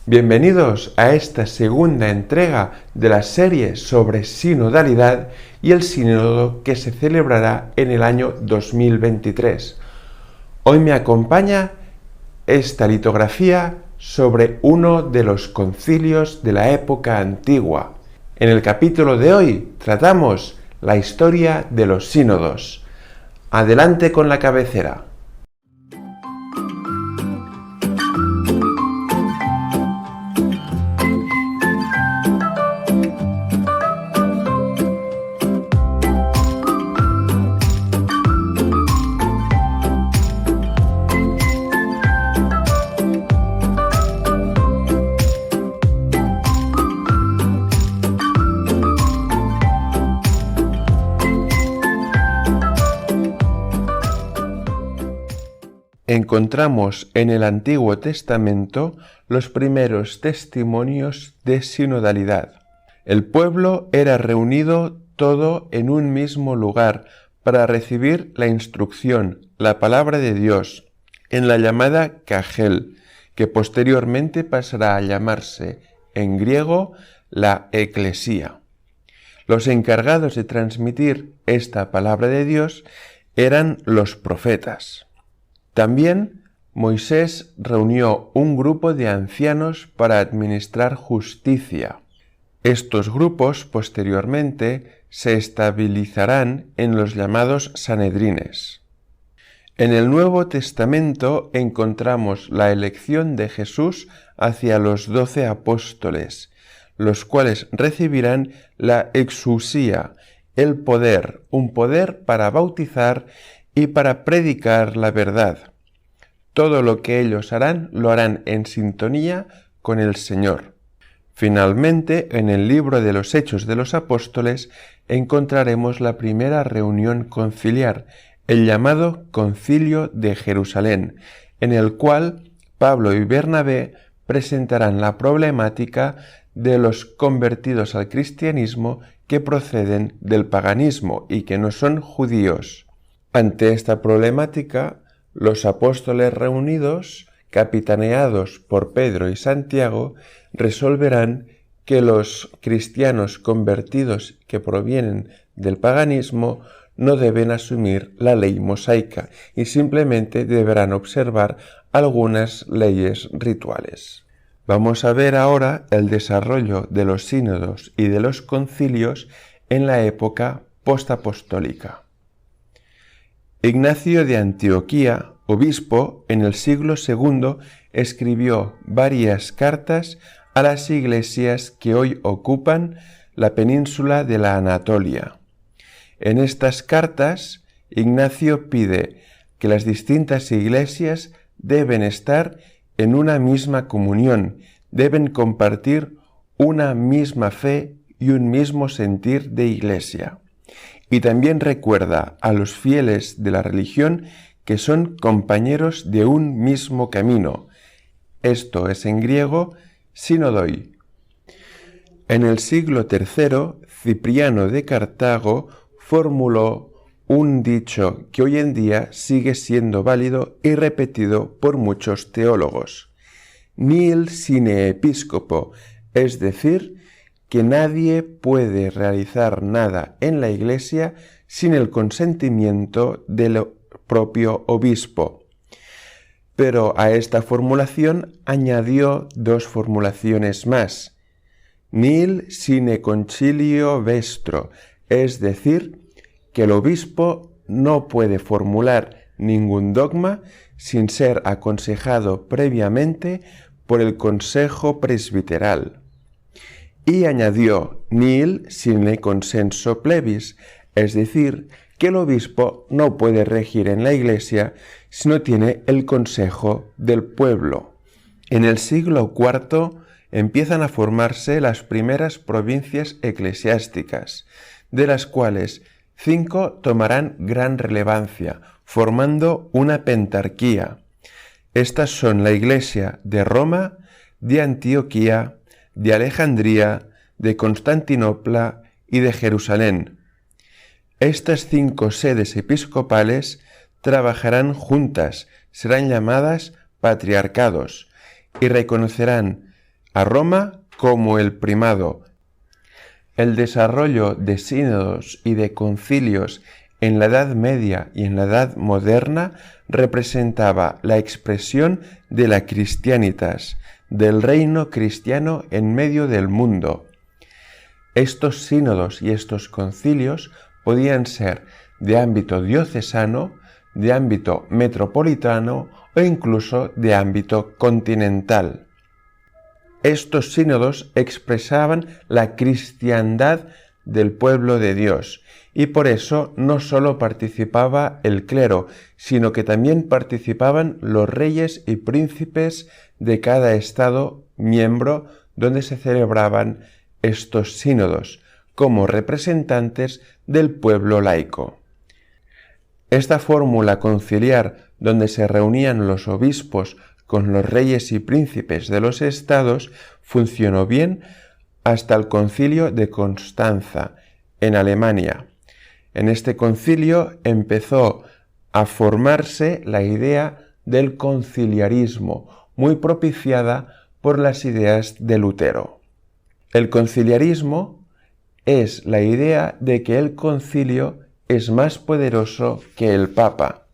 Bienvenidos a esta segunda entrega de la serie sobre sinodalidad y el sínodo que se celebrará en el año 2023. Hoy me acompaña esta litografía sobre uno de los concilios de la época antigua. En el capítulo de hoy tratamos la historia de los sínodos. Adelante con la cabecera. Encontramos en el Antiguo Testamento los primeros testimonios de sinodalidad. El pueblo era reunido todo en un mismo lugar para recibir la instrucción, la palabra de Dios, en la llamada Cagel, que posteriormente pasará a llamarse en griego la Eclesía. Los encargados de transmitir esta palabra de Dios eran los profetas. También Moisés reunió un grupo de ancianos para administrar justicia. Estos grupos posteriormente se estabilizarán en los llamados Sanedrines. En el Nuevo Testamento encontramos la elección de Jesús hacia los 12 apóstoles, los cuales recibirán la exusía, el poder, un poder para bautizar y para predicar la verdad. Todo lo que ellos harán, lo harán en sintonía con el Señor. Finalmente, en el libro de los Hechos de los Apóstoles, encontraremos la primera reunión conciliar, el llamado Concilio de Jerusalén, en el cual Pablo y Bernabé presentarán la problemática de los convertidos al cristianismo que proceden del paganismo y que no son judíos. Ante esta problemática, los apóstoles reunidos, capitaneados por Pedro y Santiago, resolverán que los cristianos convertidos que provienen del paganismo no deben asumir la ley mosaica y simplemente deberán observar algunas leyes rituales. Vamos a ver ahora el desarrollo de los sínodos y de los concilios en la época postapostólica. Ignacio de Antioquía, obispo, en el siglo II escribió varias cartas a las iglesias que hoy ocupan la península de la Anatolia. En estas cartas, Ignacio pide que las distintas iglesias deben estar en una misma comunión, deben compartir una misma fe y un mismo sentir de iglesia. Y también recuerda a los fieles de la religión que son compañeros de un mismo camino. Esto es en griego sinodoi. En el siglo III, Cipriano de Cartago formuló un dicho que hoy en día sigue siendo válido y repetido por muchos teólogos. Nihil sine episcopo, es decir, que nadie puede realizar nada en la Iglesia sin el consentimiento del propio obispo. Pero a esta formulación añadió dos formulaciones más. Nihil sine concilio vestro, es decir, que el obispo no puede formular ningún dogma sin ser aconsejado previamente por el consejo presbiteral. Y añadió nihil sine consenso plebis, es decir, que el obispo no puede regir en la Iglesia si no tiene el consejo del pueblo. En el siglo IV empiezan a formarse las primeras provincias eclesiásticas, de las cuales 5 tomarán gran relevancia, formando una pentarquía. Estas son la Iglesia de Roma, de Antioquía, de Alejandría, de Constantinopla y de Jerusalén. Estas 5 sedes episcopales trabajarán juntas, serán llamadas patriarcados y reconocerán a Roma como el primado. El desarrollo de sínodos y de concilios en la Edad Media y en la Edad Moderna representaba la expresión de la Christianitas, del reino cristiano en medio del mundo. Estos sínodos y estos concilios podían ser de ámbito diocesano, de ámbito metropolitano o incluso de ámbito continental. Estos sínodos expresaban la cristiandad del pueblo de Dios y por eso no solo participaba el clero, sino que también participaban los reyes y príncipes de cada estado miembro donde se celebraban estos sínodos como representantes del pueblo laico. Esta fórmula conciliar donde se reunían los obispos con los reyes y príncipes de los estados funcionó bien hasta el concilio de Constanza, en Alemania. En este concilio empezó a formarse la idea del conciliarismo, muy propiciada por las ideas de Lutero. El conciliarismo es la idea de que el concilio es más poderoso que el Papa.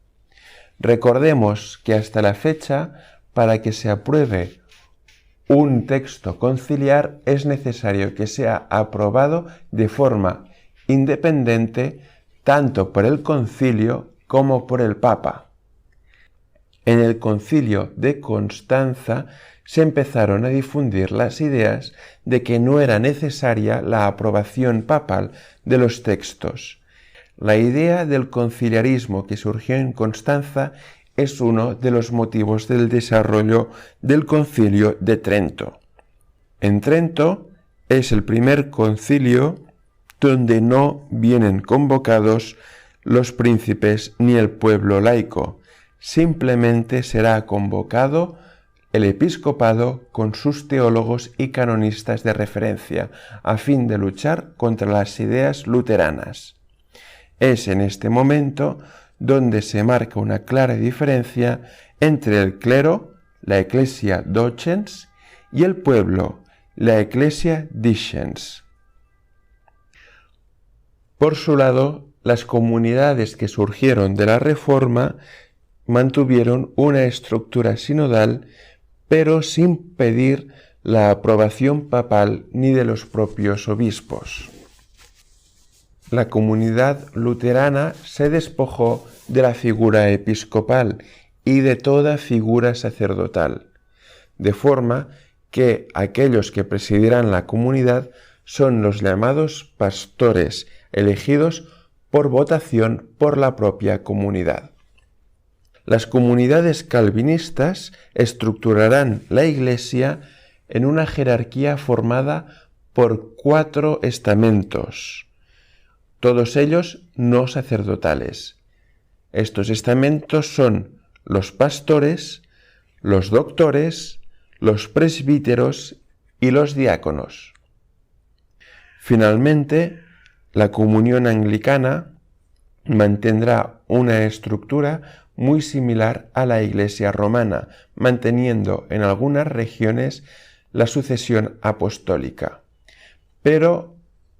Recordemos que hasta la fecha, para que se apruebe un texto conciliar, es necesario que sea aprobado de forma independiente tanto por el concilio como por el Papa. En el concilio de Constanza se empezaron a difundir las ideas de que no era necesaria la aprobación papal de los textos. La idea del conciliarismo que surgió en Constanza es uno de los motivos del desarrollo del concilio de Trento. En Trento es el primer concilio donde no vienen convocados los príncipes ni el pueblo laico. Simplemente será convocado el episcopado con sus teólogos y canonistas de referencia, a fin de luchar contra las ideas luteranas. Es en este momento donde se marca una clara diferencia entre el clero, la Ecclesia docens, y el pueblo, la Ecclesia discens. Por su lado, las comunidades que surgieron de la Reforma mantuvieron una estructura sinodal, pero sin pedir la aprobación papal ni de los propios obispos. La comunidad luterana se despojó de la figura episcopal y de toda figura sacerdotal, de forma que aquellos que presidirán la comunidad son los llamados pastores, elegidos por votación por la propia comunidad. Las comunidades calvinistas estructurarán la Iglesia en una jerarquía formada por 4 estamentos, todos ellos no sacerdotales. Estos estamentos son los pastores, los doctores, los presbíteros y los diáconos. Finalmente, la comunión anglicana mantendrá una estructura muy similar a la Iglesia romana, manteniendo en algunas regiones la sucesión apostólica. Pero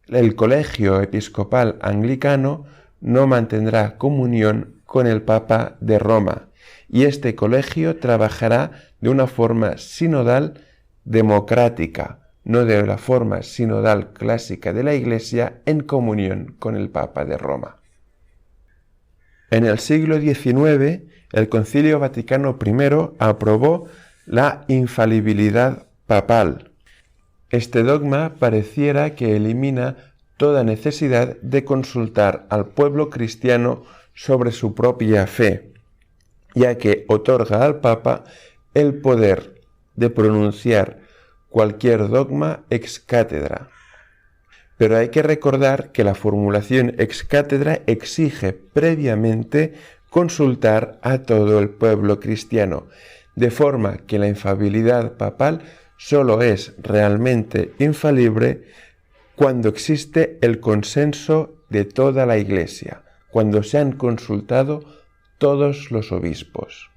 el colegio episcopal anglicano no mantendrá comunión con el Papa de Roma, y este colegio trabajará de una forma sinodal democrática, no de la forma sinodal clásica de la Iglesia en comunión con el Papa de Roma. En el siglo XIX, el Concilio Vaticano I aprobó la infalibilidad papal. Este dogma pareciera que elimina toda necesidad de consultar al pueblo cristiano sobre su propia fe, ya que otorga al Papa el poder de pronunciar cualquier dogma ex cátedra. Pero hay que recordar que la formulación ex cátedra exige previamente consultar a todo el pueblo cristiano, de forma que la infalibilidad papal solo es realmente infalible cuando existe el consenso de toda la Iglesia, cuando se han consultado todos los obispos.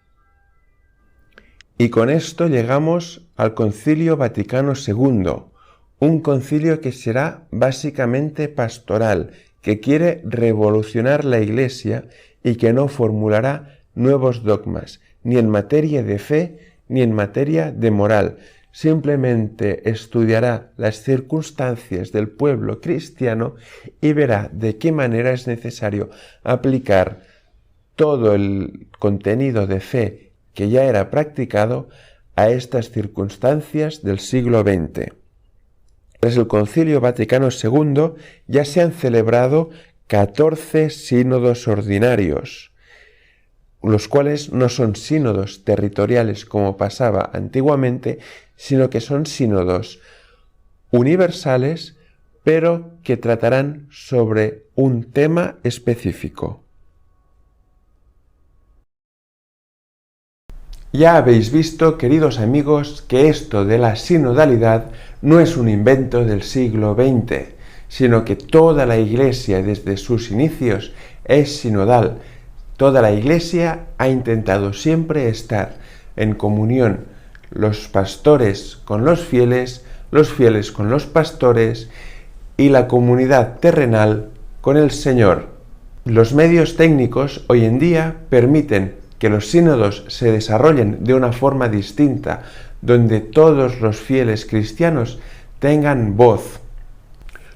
Y con esto llegamos al Concilio Vaticano II, un concilio que será básicamente pastoral, que quiere revolucionar la Iglesia y que no formulará nuevos dogmas, ni en materia de fe ni en materia de moral. Simplemente estudiará las circunstancias del pueblo cristiano y verá de qué manera es necesario aplicar todo el contenido de fe que ya era practicado a estas circunstancias del siglo XX. Tras el Concilio Vaticano II ya se han celebrado 14 sínodos ordinarios, los cuales no son sínodos territoriales como pasaba antiguamente, sino que son sínodos universales, pero que tratarán sobre un tema específico. Ya habéis visto, queridos amigos, que esto de la sinodalidad no es un invento del siglo XX, sino que toda la Iglesia desde sus inicios es sinodal. Toda la Iglesia ha intentado siempre estar en comunión, los pastores con los fieles con los pastores y la comunidad terrenal con el Señor. Los medios técnicos hoy en día permiten que los sínodos se desarrollen de una forma distinta, donde todos los fieles cristianos tengan voz.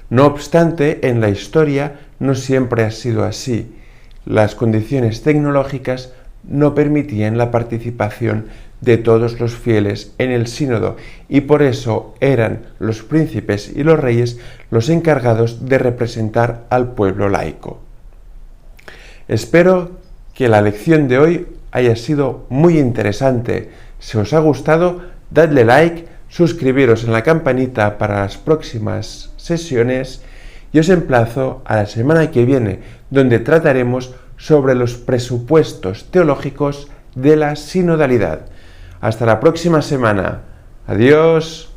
No obstante, en la historia no siempre ha sido así. Las condiciones tecnológicas no permitían la participación de todos los fieles en el sínodo y por eso eran los príncipes y los reyes los encargados de representar al pueblo laico. Espero que la lección de hoy haya sido muy interesante. Si os ha gustado, dadle like, suscribiros en la campanita para las próximas sesiones y os emplazo a la semana que viene, donde trataremos sobre los presupuestos teológicos de la sinodalidad. Hasta la próxima semana. Adiós.